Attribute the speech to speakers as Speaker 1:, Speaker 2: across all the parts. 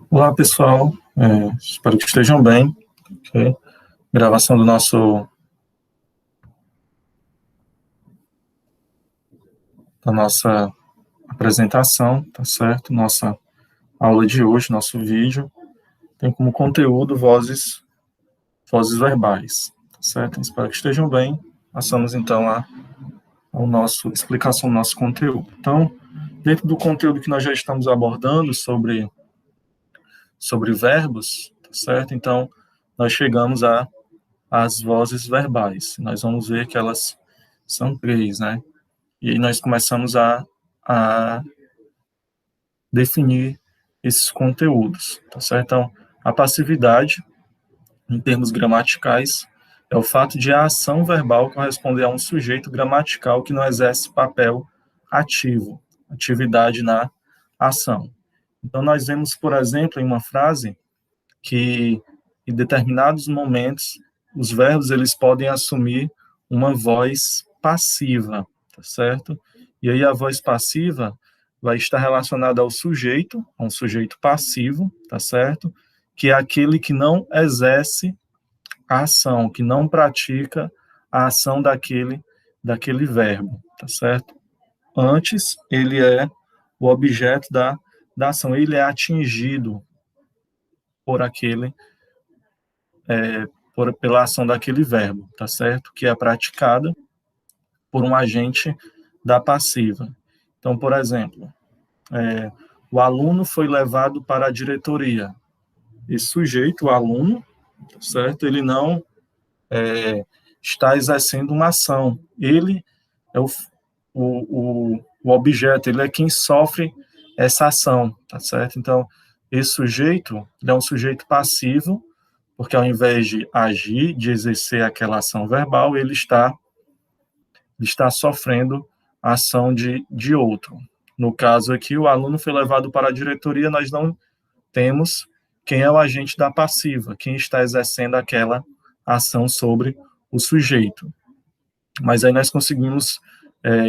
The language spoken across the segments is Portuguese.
Speaker 1: Olá, pessoal. Espero que estejam bem. Okay. Gravação da nossa apresentação, tá certo? Nossa aula de hoje, nosso vídeo, tem como conteúdo vozes verbais, tá certo? Espero que estejam bem. Passamos, então, a explicação do nosso conteúdo. Então, dentro do conteúdo que nós já estamos abordando sobre verbos, tá certo? Então, nós chegamos às vozes verbais. Nós vamos ver que elas são 3, né? E aí nós começamos a definir esses conteúdos, tá certo? Então, a passividade, em termos gramaticais, é o fato de a ação verbal corresponder a um sujeito gramatical que não exerce papel ativo, atividade na ação. Então, nós vemos, por exemplo, em uma frase, que em determinados momentos os verbos eles podem assumir uma voz passiva, tá certo? E aí a voz passiva vai estar relacionada ao sujeito, a um sujeito passivo, tá certo? Que é aquele que não exerce a ação, que não pratica a ação daquele verbo, tá certo? Antes, ele é o objeto da ação, ele é atingido por pela ação daquele verbo, tá certo? Que é praticada por um agente da passiva. Então, por exemplo, o aluno foi levado para a diretoria. Esse sujeito, o aluno, tá certo? Ele não está exercendo uma ação. Ele é o objeto, ele é quem sofre essa ação, tá certo? Então, esse sujeito, ele é um sujeito passivo, porque ao invés de agir, de exercer aquela ação verbal, ele está sofrendo a ação de outro. No caso aqui, o aluno foi levado para a diretoria, nós não temos quem é o agente da passiva, quem está exercendo aquela ação sobre o sujeito. Mas aí nós conseguimos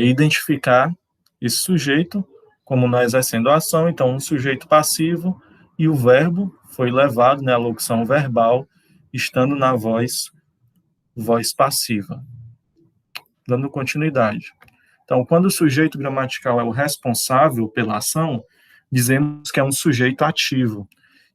Speaker 1: identificar esse sujeito como não exercendo a ação, então um sujeito passivo e o verbo foi levado, né, a locução verbal, estando na voz passiva. Dando continuidade. Então, quando o sujeito gramatical é o responsável pela ação, dizemos que é um sujeito ativo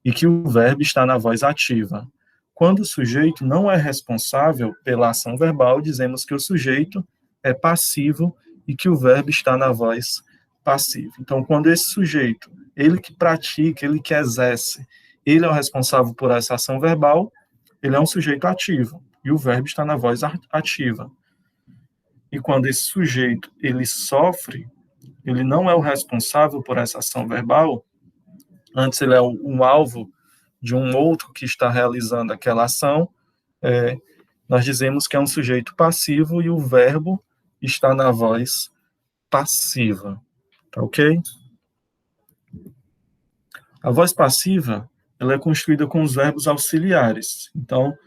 Speaker 1: e que o verbo está na voz ativa. Quando o sujeito não é responsável pela ação verbal, dizemos que o sujeito é passivo e que o verbo está na voz passiva. Então, quando esse sujeito, ele que pratica, ele que exerce, ele é o responsável por essa ação verbal, ele é um sujeito ativo e o verbo está na voz ativa. E quando esse sujeito, ele sofre, ele não é o responsável por essa ação verbal, antes ele é um alvo de um outro que está realizando aquela ação, nós dizemos que é um sujeito passivo e o verbo está na voz passiva, tá ok? A voz passiva, ela é construída com os verbos auxiliares. Então,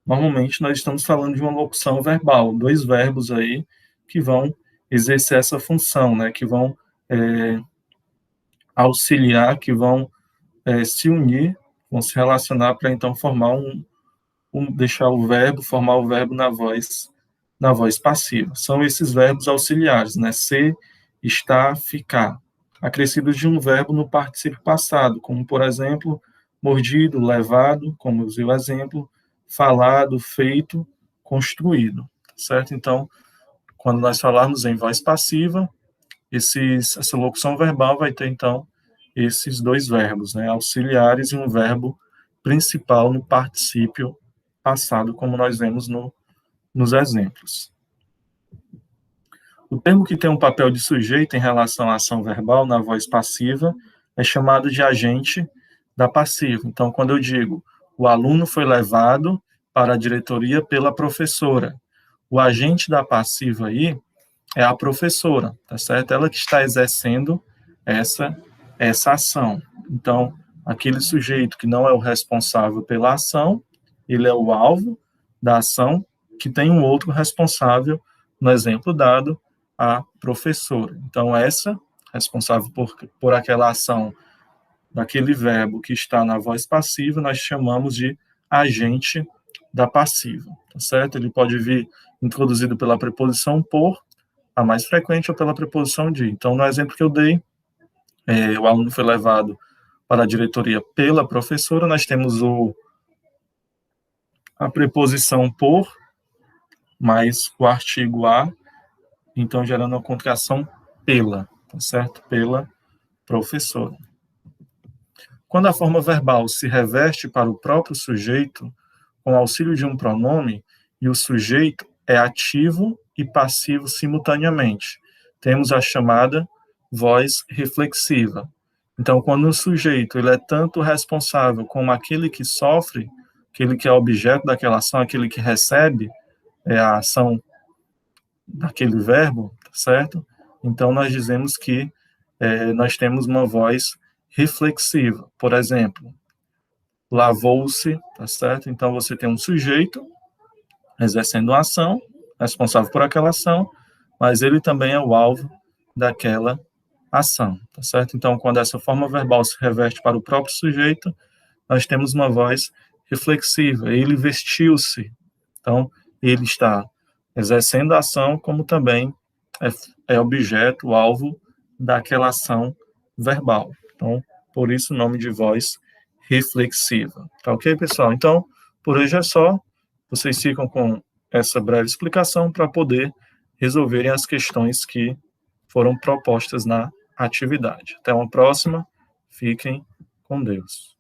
Speaker 1: normalmente nós estamos falando de uma locução verbal, 2 verbos aí que vão exercer essa função, né, que vão auxiliar, que vão se unir, vão se relacionar para então formar formar o verbo na voz passiva. São esses verbos auxiliares, né, ser, estar, ficar, acrescidos de um verbo no particípio passado, como, por exemplo, mordido, levado, como eu usei o exemplo, falado, feito, construído, certo? Então, quando nós falarmos em voz passiva, essa locução verbal vai ter, então, esses 2 verbos, né, auxiliares e um verbo principal no particípio passado, como nós vemos nos exemplos. O termo que tem um papel de sujeito em relação à ação verbal na voz passiva é chamado de agente da passiva. Então, quando eu digo o aluno foi levado para a diretoria pela professora, o agente da passiva aí é a professora, tá certo? Ela que está exercendo essa ação. Então, aquele sujeito que não é o responsável pela ação, ele é o alvo da ação, que tem um outro responsável, no exemplo dado, a professora. Então, essa responsável por aquela ação daquele verbo que está na voz passiva, nós chamamos de agente da passiva, tá certo? Ele pode vir introduzido pela preposição por, a mais frequente, ou pela preposição de. Então, no exemplo que eu dei, o aluno foi levado para a diretoria pela professora, nós temos a preposição por, mais o artigo a, então gerando a contração pela, tá certo? Pela professora. Quando a forma verbal se reveste para o próprio sujeito, com o auxílio de um pronome, e o sujeito é ativo e passivo simultaneamente, temos a chamada voz reflexiva. Então, quando o sujeito ele é tanto responsável como aquele que sofre, aquele que é objeto daquela ação, aquele que recebe a ação daquele verbo, tá certo? Então, nós dizemos que nós temos uma voz reflexiva. Por exemplo, lavou-se, tá certo? Então, você tem um sujeito exercendo uma ação, responsável por aquela ação, mas ele também é o alvo daquela ação, tá certo? Então, quando essa forma verbal se reverte para o próprio sujeito, nós temos uma voz reflexiva. Ele vestiu-se. Então, ele está exercendo a ação, como também é objeto, alvo daquela ação verbal. Então, por isso o nome de voz reflexiva. Tá ok, pessoal? Então, por hoje é só. Vocês ficam com essa breve explicação para poder resolverem as questões que foram propostas na atividade. Até uma próxima. Fiquem com Deus.